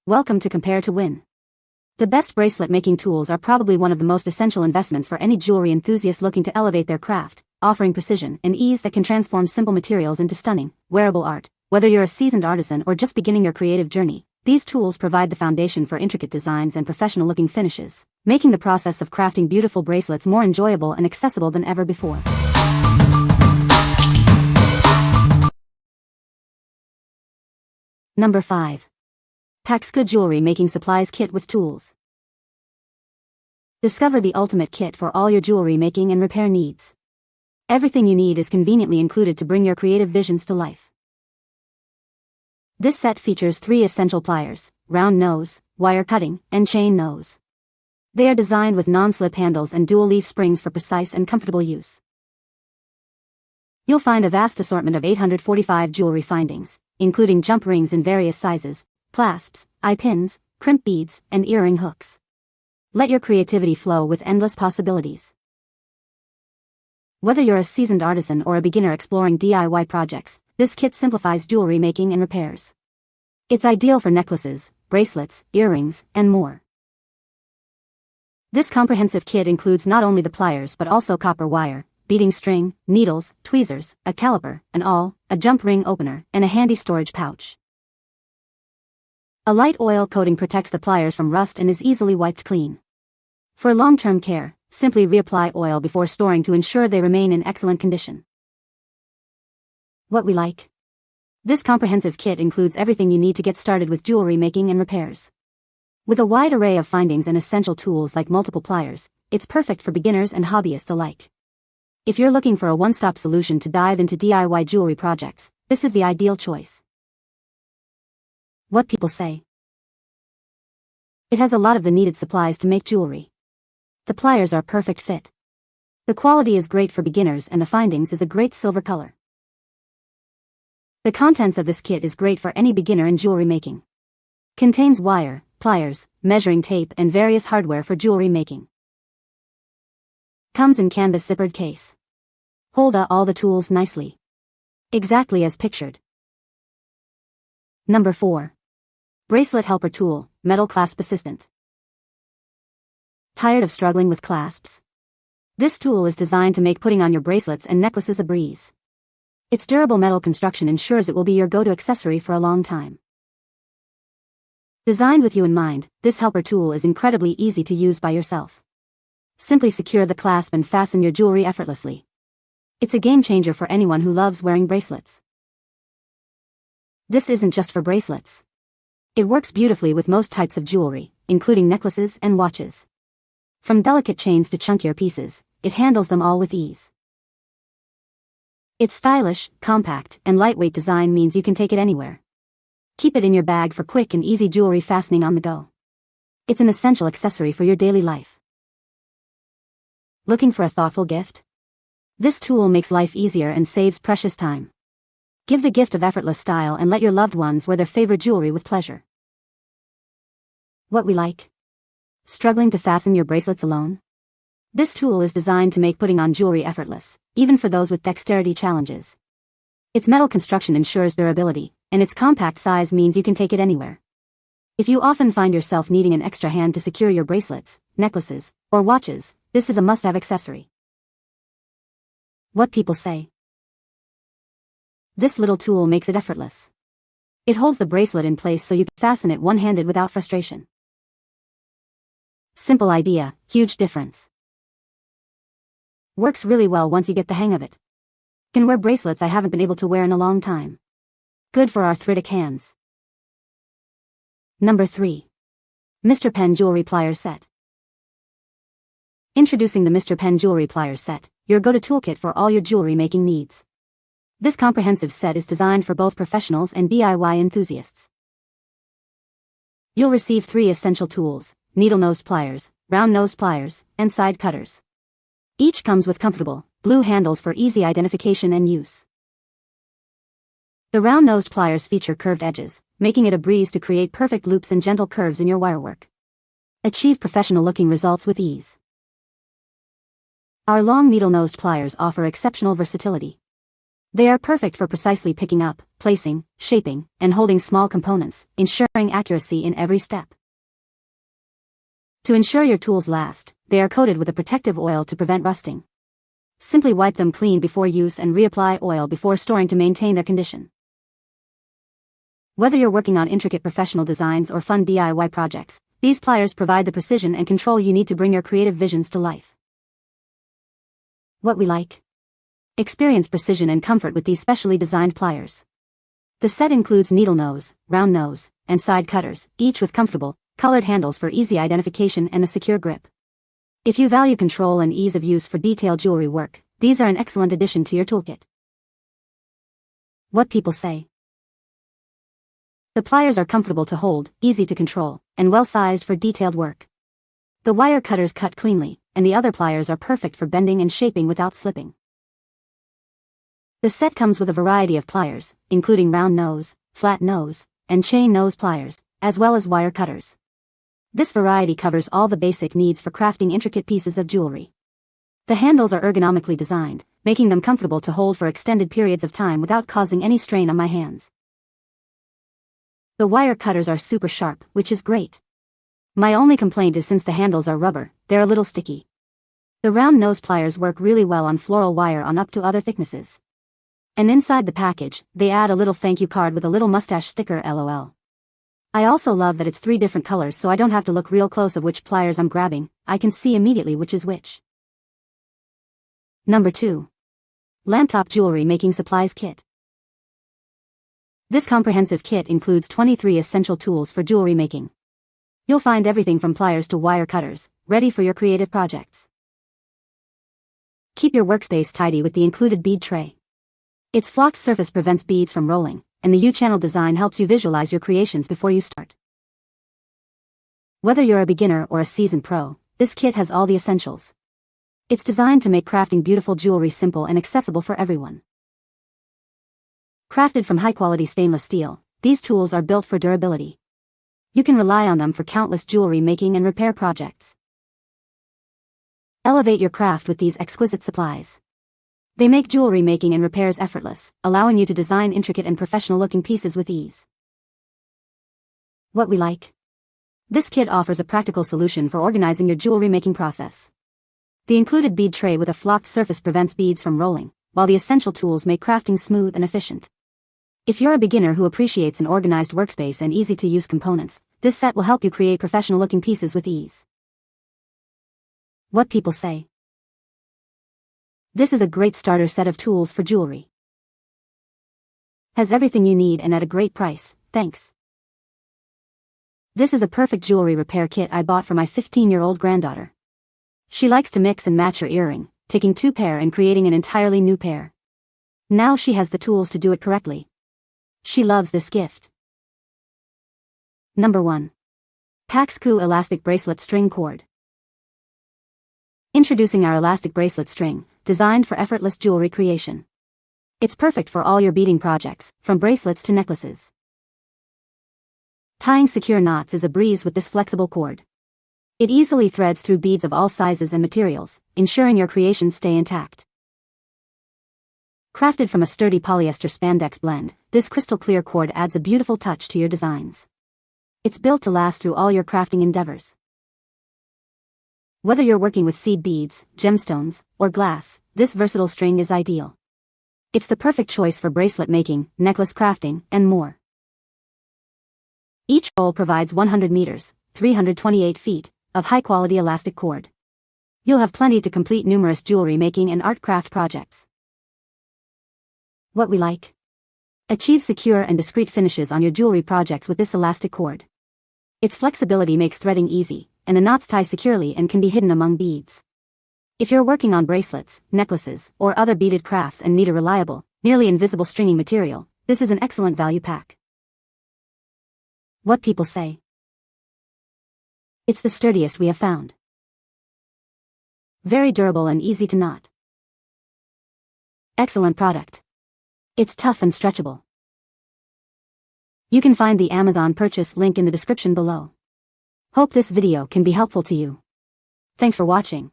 Welcome to Compare to Win. The best bracelet making tools are probably one of the most essential investments for any jewelry enthusiast looking to elevate their craft, offering precision and ease that can transform simple materials into stunning, wearable art. Whether you're a seasoned artisan or just beginning your creative journey, these tools provide the foundation for intricate designs and professional-looking finishes, making the process of crafting beautiful bracelets more enjoyable and accessible than ever before. Number 5. Paxcoo Jewelry Making Supplies Kit with Tools. Discover the ultimate kit for all your jewelry making and repair needs. Everything you need is conveniently included to bring your creative visions to life. This set features 3 essential pliers: round nose, wire cutting, and chain nose. They are designed with non-slip handles and dual leaf springs for precise and comfortable use. You'll find a vast assortment of 845 jewelry findings, including jump rings in various sizes, clasps, eye pins, crimp beads, and earring hooks. Let your creativity flow with endless possibilities. Whether you're a seasoned artisan or a beginner exploring DIY projects, this kit simplifies jewelry making and repairs. It's ideal for necklaces, bracelets, earrings, and more. This comprehensive kit includes not only the pliers but also copper wire, beading string, needles, tweezers, a caliper, an awl, a jump ring opener, and a handy storage pouch. A light oil coating protects the pliers from rust and is easily wiped clean. For long-term care, simply reapply oil before storing to ensure they remain in excellent condition. What we like. This comprehensive kit includes everything you need to get started with jewelry making and repairs. With a wide array of findings and essential tools like multiple pliers, it's perfect for beginners and hobbyists alike. If you're looking for a one-stop solution to dive into DIY jewelry projects, this is the ideal choice. What people say. It has a lot of the needed supplies to make jewelry. The pliers are perfect fit. The quality is great for beginners and the findings is a great silver color. The contents of this kit is great for any beginner in jewelry making. Contains wire, pliers, measuring tape and various hardware for jewelry making. Comes in canvas zippered case. Hold all the tools nicely. Exactly as pictured. Number 4. Bracelet Helper Tool, Metal Clasp Assistant. Tired of struggling with clasps? This tool is designed to make putting on your bracelets and necklaces a breeze. Its durable metal construction ensures it will be your go-to accessory for a long time. Designed with you in mind, this helper tool is incredibly easy to use by yourself. Simply secure the clasp and fasten your jewelry effortlessly. It's a game changer for anyone who loves wearing bracelets. This isn't just for bracelets. It works beautifully with most types of jewelry, including necklaces and watches. From delicate chains to chunkier pieces, it handles them all with ease. Its stylish, compact, and lightweight design means you can take it anywhere. Keep it in your bag for quick and easy jewelry fastening on the go. It's an essential accessory for your daily life. Looking for a thoughtful gift? This tool makes life easier and saves precious time. Give the gift of effortless style and let your loved ones wear their favorite jewelry with pleasure. What we like. Struggling to fasten your bracelets alone? This tool is designed to make putting on jewelry effortless, even for those with dexterity challenges. Its metal construction ensures durability, and its compact size means you can take it anywhere. If you often find yourself needing an extra hand to secure your bracelets, necklaces, or watches, this is a must-have accessory. What people say. This little tool makes it effortless. It holds the bracelet in place so you can fasten it one-handed without frustration. Simple idea, huge difference. Works really well once you get the hang of it. Can wear bracelets I haven't been able to wear in a long time. Good for arthritic hands. Number 3. Mr. Penn Jewelry Pliers Set. Introducing the Mr. Penn Jewelry Pliers Set, your go-to toolkit for all your jewelry making needs. This comprehensive set is designed for both professionals and DIY enthusiasts. You'll receive 3 essential tools: needle-nosed pliers, round-nosed pliers, and side cutters. Each comes with comfortable, blue handles for easy identification and use. The round-nosed pliers feature curved edges, making it a breeze to create perfect loops and gentle curves in your wirework. Achieve professional-looking results with ease. Our long needle-nosed pliers offer exceptional versatility. They are perfect for precisely picking up, placing, shaping, and holding small components, ensuring accuracy in every step. To ensure your tools last, they are coated with a protective oil to prevent rusting. Simply wipe them clean before use and reapply oil before storing to maintain their condition. Whether you're working on intricate professional designs or fun DIY projects, these pliers provide the precision and control you need to bring your creative visions to life. What we like. Experience precision and comfort with these specially designed pliers. The set includes needle nose, round nose, and side cutters, each with comfortable, colored handles for easy identification and a secure grip. If you value control and ease of use for detailed jewelry work, these are an excellent addition to your toolkit. What people say. The pliers are comfortable to hold, easy to control, and well-sized for detailed work. The wire cutters cut cleanly, and the other pliers are perfect for bending and shaping without slipping. The set comes with a variety of pliers, including round nose, flat nose, and chain nose pliers, as well as wire cutters. This variety covers all the basic needs for crafting intricate pieces of jewelry. The handles are ergonomically designed, making them comfortable to hold for extended periods of time without causing any strain on my hands. The wire cutters are super sharp, which is great. My only complaint is since the handles are rubber, they're a little sticky. The round nose pliers work really well on floral wire on up to other thicknesses. And inside the package, they add a little thank you card with a little mustache sticker LOL. I also love that it's 3 different colors so I don't have to look real close of which pliers I'm grabbing, I can see immediately which is which. Number 2. LAMPTOP Jewelry Making Supplies Kit. This comprehensive kit includes 23 essential tools for jewelry making. You'll find everything from pliers to wire cutters, ready for your creative projects. Keep your workspace tidy with the included bead tray. Its flocked surface prevents beads from rolling, and the U-channel design helps you visualize your creations before you start. Whether you're a beginner or a seasoned pro, this kit has all the essentials. It's designed to make crafting beautiful jewelry simple and accessible for everyone. Crafted from high-quality stainless steel, these tools are built for durability. You can rely on them for countless jewelry making and repair projects. Elevate your craft with these exquisite supplies. They make jewelry making and repairs effortless, allowing you to design intricate and professional-looking pieces with ease. What we like. This kit offers a practical solution for organizing your jewelry making process. The included bead tray with a flocked surface prevents beads from rolling, while the essential tools make crafting smooth and efficient. If you're a beginner who appreciates an organized workspace and easy-to-use components, this set will help you create professional-looking pieces with ease. What people say. This is a great starter set of tools for jewelry. Has everything you need and at a great price, thanks. This is a perfect jewelry repair kit I bought for my 15-year-old granddaughter. She likes to mix and match her earring, taking 2 pair and creating an entirely new pair. Now she has the tools to do it correctly. She loves this gift. Number 1. Paxcoo Elastic Bracelet String Cord. Introducing our elastic bracelet string, designed for effortless jewelry creation. It's perfect for all your beading projects, from bracelets to necklaces. Tying secure knots is a breeze with this flexible cord. It easily threads through beads of all sizes and materials, ensuring your creations stay intact. Crafted from a sturdy polyester spandex blend, this crystal clear cord adds a beautiful touch to your designs. It's built to last through all your crafting endeavors. Whether you're working with seed beads, gemstones, or glass, this versatile string is ideal. It's the perfect choice for bracelet making, necklace crafting, and more. Each roll provides 100 meters, 328 feet, of high-quality elastic cord. You'll have plenty to complete numerous jewelry making and art craft projects. What we like. Achieve secure and discreet finishes on your jewelry projects with this elastic cord. Its flexibility makes threading easy, and the knots tie securely and can be hidden among beads. If you're working on bracelets, necklaces, or other beaded crafts and need a reliable, nearly invisible stringing material, this is an excellent value pack. What people say. It's the sturdiest we have found. Very durable and easy to knot. Excellent product. It's tough and stretchable. You can find the Amazon purchase link in the description below. Hope this video can be helpful to you. Thanks for watching.